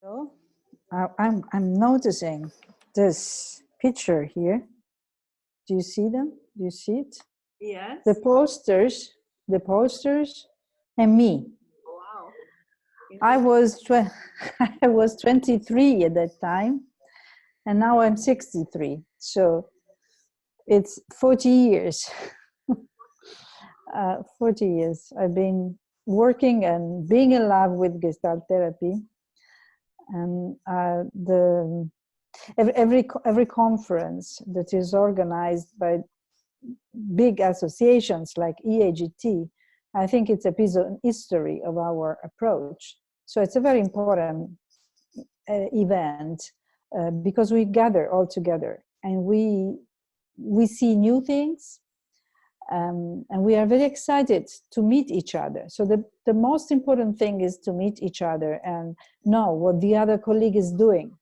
So I'm noticing this picture here. Do you see them? Do you see it? Yes. The posters, and me. Wow. I was 23 at that time, and now I'm 63. So it's 40 years. 40 years I've been working and being in love with Gestalt Therapy. And every conference that is organized by big associations like EAGT, I think it's a piece of history of our approach. So it's a very important event because we gather all together and we see new things, and we are very excited to meet each other. So the most important thing is to meet each other and know what the other colleague is doing.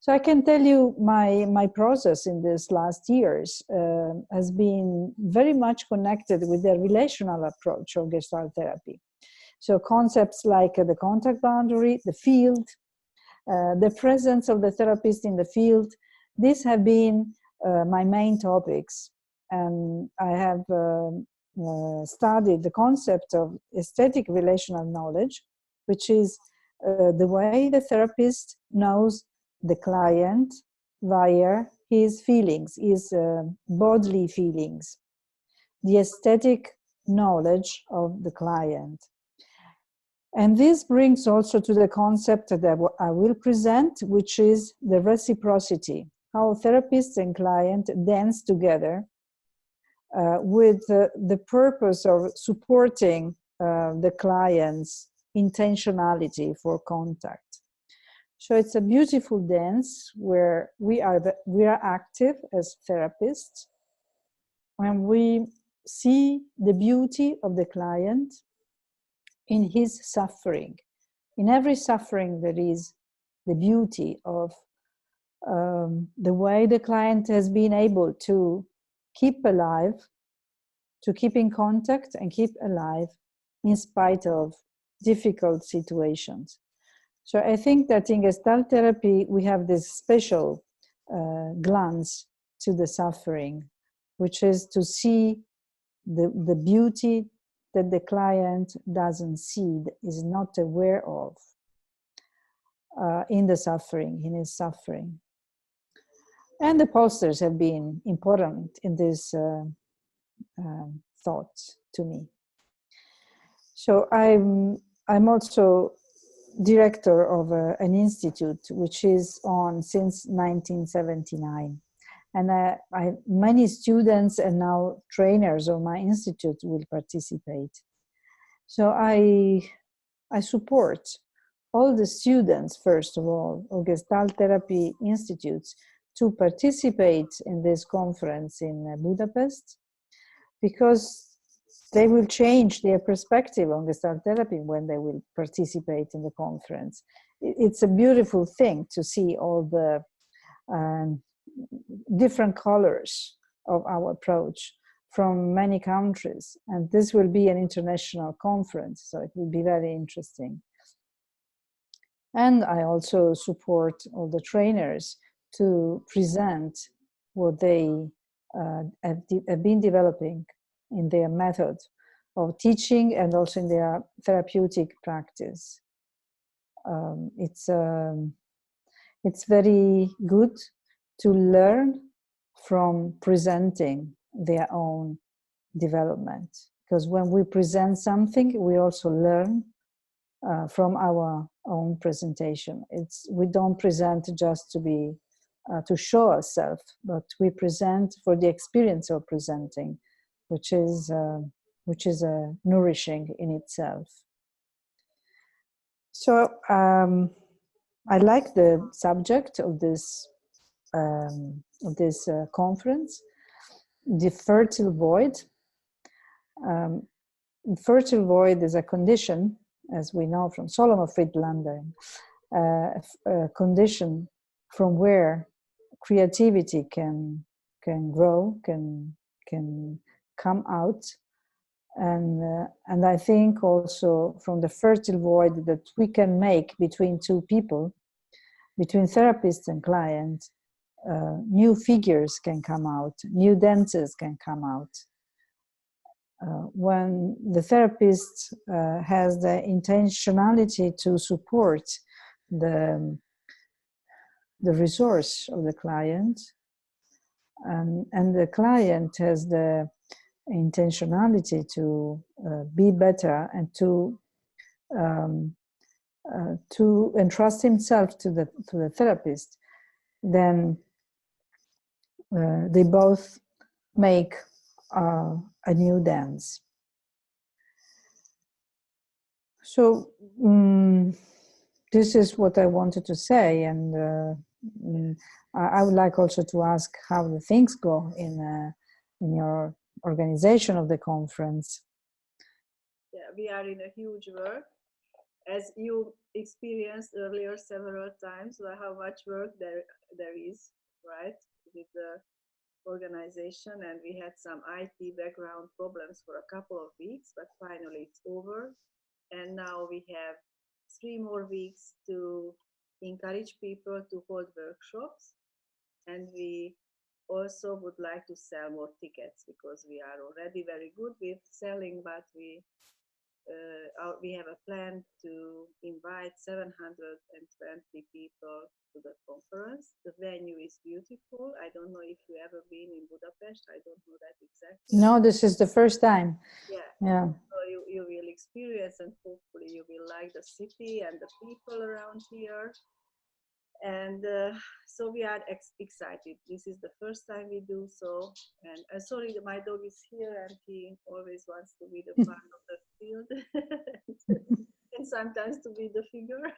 So I can tell you my process in these last years has been very much connected with the relational approach of Gestalt therapy. So concepts like the contact boundary, the field, the presence of the therapist in the field, these have been my main topics. And I have studied the concept of aesthetic relational knowledge, which is the way the therapist knows the client via his feelings, his bodily feelings, the aesthetic knowledge of the client. And this brings also to the concept that I will present, which is the reciprocity, how therapists and client dance together with the purpose of supporting the client's intentionality for contact. So it's a beautiful dance where we are active as therapists, and we see the beauty of the client in his suffering. In every suffering there is the beauty of the way the client has been able to keep alive, to keep in contact and keep alive in spite of difficult situations. So I think that in Gestalt therapy, we have this special glance to the suffering, which is to see the beauty that the client doesn't see, is not aware of in the suffering, in his suffering. And the posters have been important in this thoughts to me. So I'm also director of an institute which is on since 1979, and many students and now trainers of my institute will participate. So I support all the students, first of all, of Gestalt Therapy Institutes to participate in this conference in Budapest, because they will change their perspective on Gestalt therapy when they will participate in the conference. It's a beautiful thing to see all the different colors of our approach from many countries. And this will be an international conference, so it will be very interesting. And I also support all the trainers to present what they have been developing in their method of teaching and also in their therapeutic practice. It's very good to learn from presenting their own development, because when we present something, we also learn from our own presentation. We don't present just to be to show ourselves, but we present for the experience of presenting, which is nourishing in itself. So I like the subject of this conference, the fertile void. Fertile void is a condition, as we know from Solomon Friedlander, a condition from where creativity can grow, can come out, And I think also from the fertile void that we can make between two people, between therapist and client, new figures can come out, new dances can come out. When the therapist has the intentionality to support the resource of the client, and the client has the intentionality to be better and to entrust himself to the therapist, then they both make a new dance. So this is what I wanted to say, and I would like also to ask how the things go in your organization of the conference. Yeah, we are in a huge work, as you experienced earlier several times, how much work there is, right, with the organization. And we had some IT background problems for a couple of weeks, but finally it's over. And now we have 3 more weeks to encourage people to hold workshops. And we also would like to sell more tickets, because we are already very good with selling, but we have a plan to invite 720 people to the conference. The venue is beautiful. I don't know if you ever been in Budapest. I don't know that exactly. No, this is the first time. Yeah. So you will experience, and hopefully you will like the city and the people around here. And so we are excited. This is the first time we do so. And sorry, my dog is here, and he always wants to be the part of the field and sometimes to be the figure.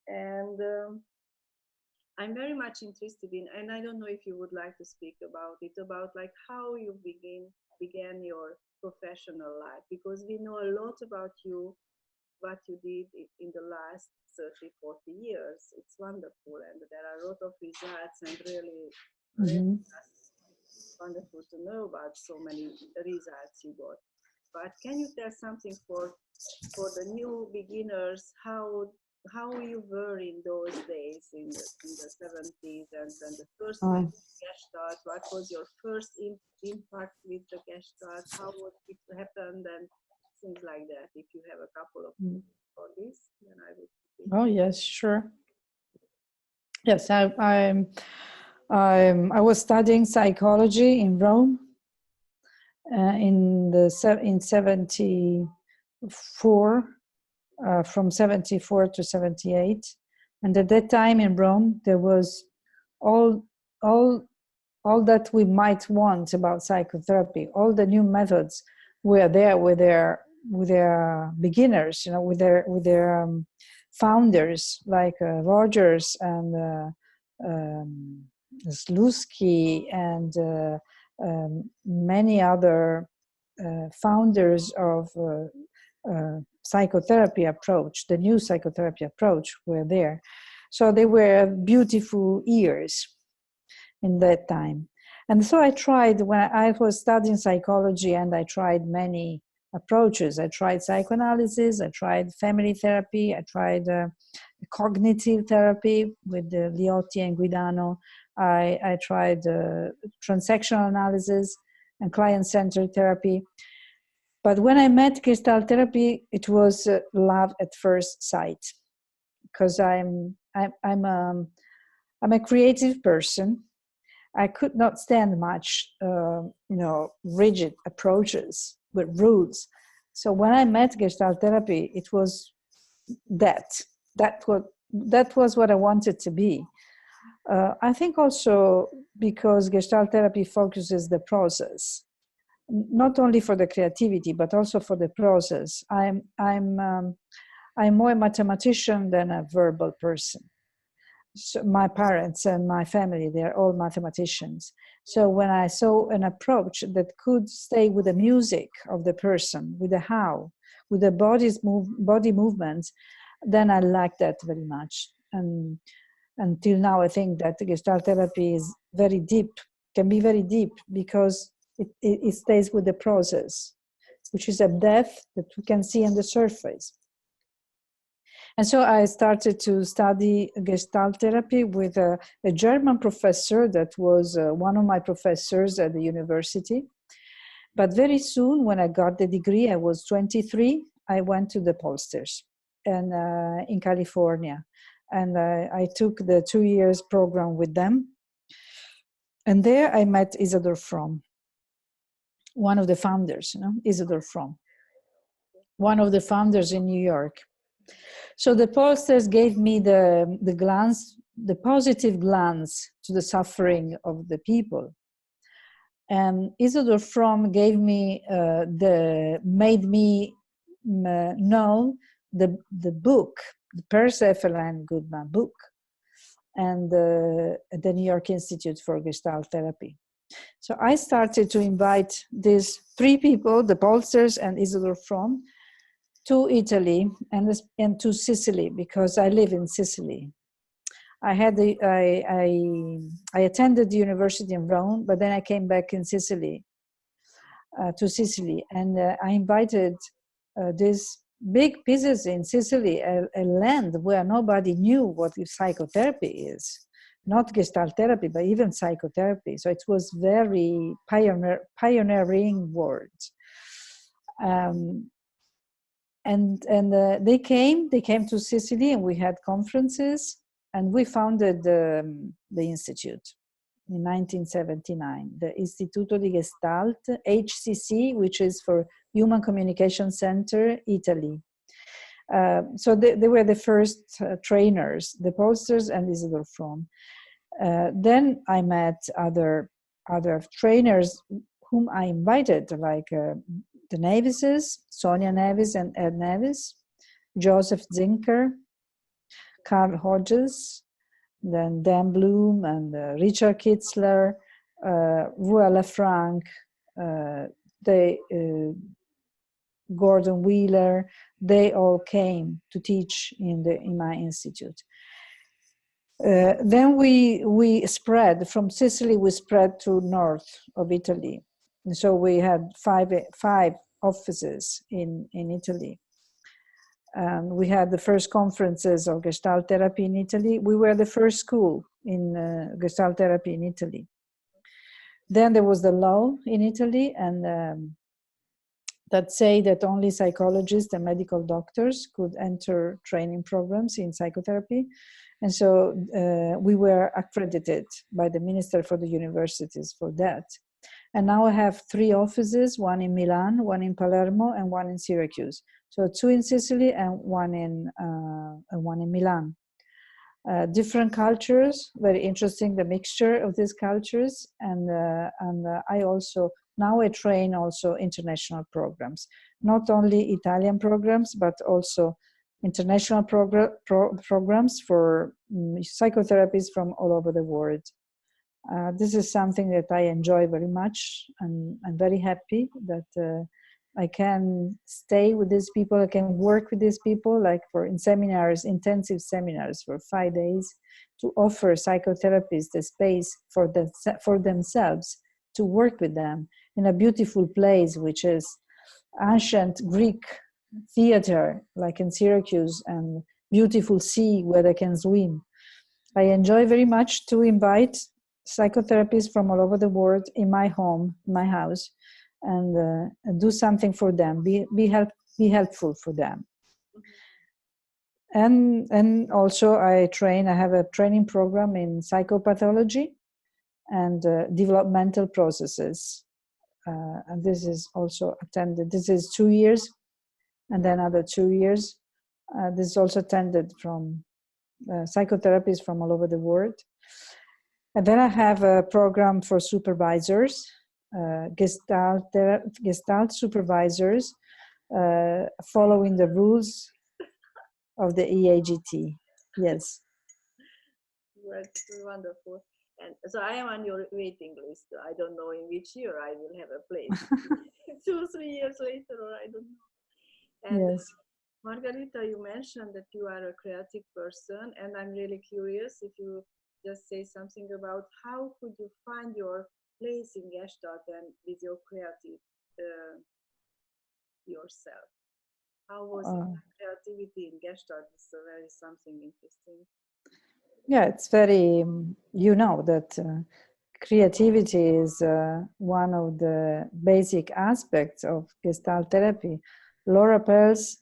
And I'm very much interested in, and I don't know if you would like to speak about it, about like how you began your professional life, because we know a lot about you, what you did in the last 30, 40 years. It's wonderful, and there are a lot of results, and really wonderful to know about so many results you got. But can you tell something for the new beginners, how you were in those days, in the 70s, and the first Gestalt? What was your first impact with the Gestalt? How would it happen, and things like that? If you have a couple of on this, then I would. Oh yes, sure. Yes, I was studying psychology in Rome in 74, from 74 to 78, and at that time in Rome there was all that we might want about psychotherapy. All the new methods were there with their beginners, with their founders like Rogers and Slutsky and many other founders of psychotherapy approach. The new psychotherapy approach were there. So they were beautiful years in that time. And so I tried, when I was studying psychology, and I tried many approaches. I tried psychoanalysis, I tried family therapy, I tried cognitive therapy with Liotti and Guidano. I tried transactional analysis and client-centered therapy. But when I met Gestalt Therapy, it was love at first sight, because I'm a creative person. I could not stand much, rigid approaches with rules. So when I met Gestalt Therapy, it was that was what I wanted to be. I think also because Gestalt Therapy focuses the process, not only for the creativity but also for the process. I'm more a mathematician than a verbal person. So my parents and my family, they're all mathematicians. So when I saw an approach that could stay with the music of the person, with the how, with the body movements, then I liked that very much. And until now, I think that Gestalt therapy is very deep, can be very deep, because It stays with the process, which is a depth that we can see on the surface. And so I started to study Gestalt therapy with a German professor that was one of my professors at the university. But very soon, when I got the degree, I was 23, I went to the Polsters and in California. And I took the 2 years program with them. And there I met Isador Fromm, one of the founders, Isador Fromm, one of the founders in New York. So the Polsters gave me the glance, the positive glance to the suffering of the people. And Isador Fromm gave me made me know the book, the Persephone Goodman book, and the New York Institute for Gestalt Therapy. So I started to invite these three people, the Polsters and Isador Fromm, to Italy and to Sicily, because I live in Sicily. I attended the university in Rome, but then I came back in Sicily, to Sicily, and I invited these big pieces in Sicily, a land where nobody knew what psychotherapy is, not Gestalt therapy, but even psychotherapy. So it was very pioneering words. They came to Sicily, and we had conferences, and we founded the institute in 1979, the Istituto di Gestalt, HCC, which is for Human Communication Center, Italy. So they were the first trainers, the Polsters and Isador Fromm. Then I met other trainers whom I invited, like the Nevises, Sonia Nevis and Ed Nevis, Joseph Zinker, Carl Hodges, then Dan Bloom and Richard Kitzler, Rua Lafranc, Gordon Wheeler. They all came to teach in my institute. Then we spread from Sicily. We spread to north of Italy, and so we had five offices in Italy. We had the first conferences of Gestalt therapy in Italy. We were the first school in Gestalt therapy in Italy. Then there was the law in Italy, and that say that only psychologists and medical doctors could enter training programs in psychotherapy. And so we were accredited by the Minister for the Universities for that. And now I have 3 offices, one in Milan, one in Palermo, and one in Syracuse. So 2 in Sicily and one in Milan. Different cultures, very interesting, the mixture of these cultures. And I also, now I train also international programs, not only Italian programs, but also international programs for psychotherapists from all over the world. This is something that I enjoy very much, and I'm very happy that I can stay with these people, I can work with these people, like in seminars, intensive seminars for 5 days, to offer psychotherapists the space for themselves to work with them in a beautiful place, which is ancient Greek theater, like in Syracuse, and beautiful sea where they can swim. I enjoy very much to invite psychotherapists from all over the world in my home, my house, and do something for them, be helpful for them. And also I have a training program in psychopathology and developmental processes. And this is also attended, this is 2 years, and then another 2 years. This is also attended from psychotherapists from all over the world. And then I have a program for supervisors, Gestalt supervisors, following the rules of the EAGT. Yes. That's wonderful. And so I am on your waiting list. I don't know in which year I will have a place. 2, 3 years later, or I don't know. And yes. Margherita, you mentioned that you are a creative person, and I'm really curious if you just say something about how could you find your place in Gestalt and with your creative yourself. How was it? Creativity in Gestalt is very something interesting. Yeah, it's very, you know, that creativity is one of the basic aspects of Gestalt therapy. Laura Perls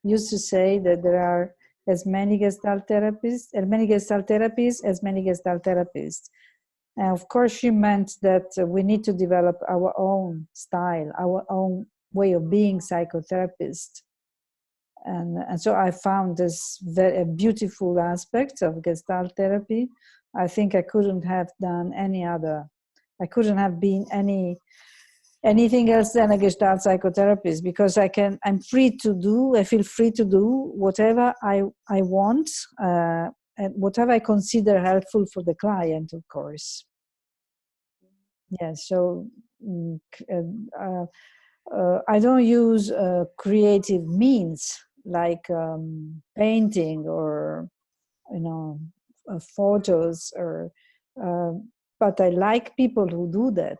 used to say that there are as many Gestalt therapists, as many Gestalt therapies, as many Gestalt therapists. And of course, she meant that we need to develop our own style, our own way of being psychotherapist. And so I found this very beautiful aspect of Gestalt therapy. I think I couldn't have done any other. I couldn't have been anything else than a Gestalt psychotherapist, because I'm free to do. I feel free to do whatever I want, and whatever I consider helpful for the client, of course. Yeah. So. I don't use creative means like painting or, you know, photos, or but I like people who do that.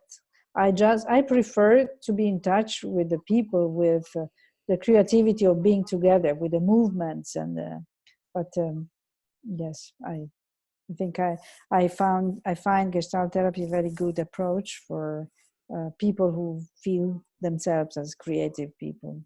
I prefer to be in touch with the people, with the creativity of being together, with the movements, and yes, I think I find Gestalt therapy a very good approach for people who feel themselves as creative people.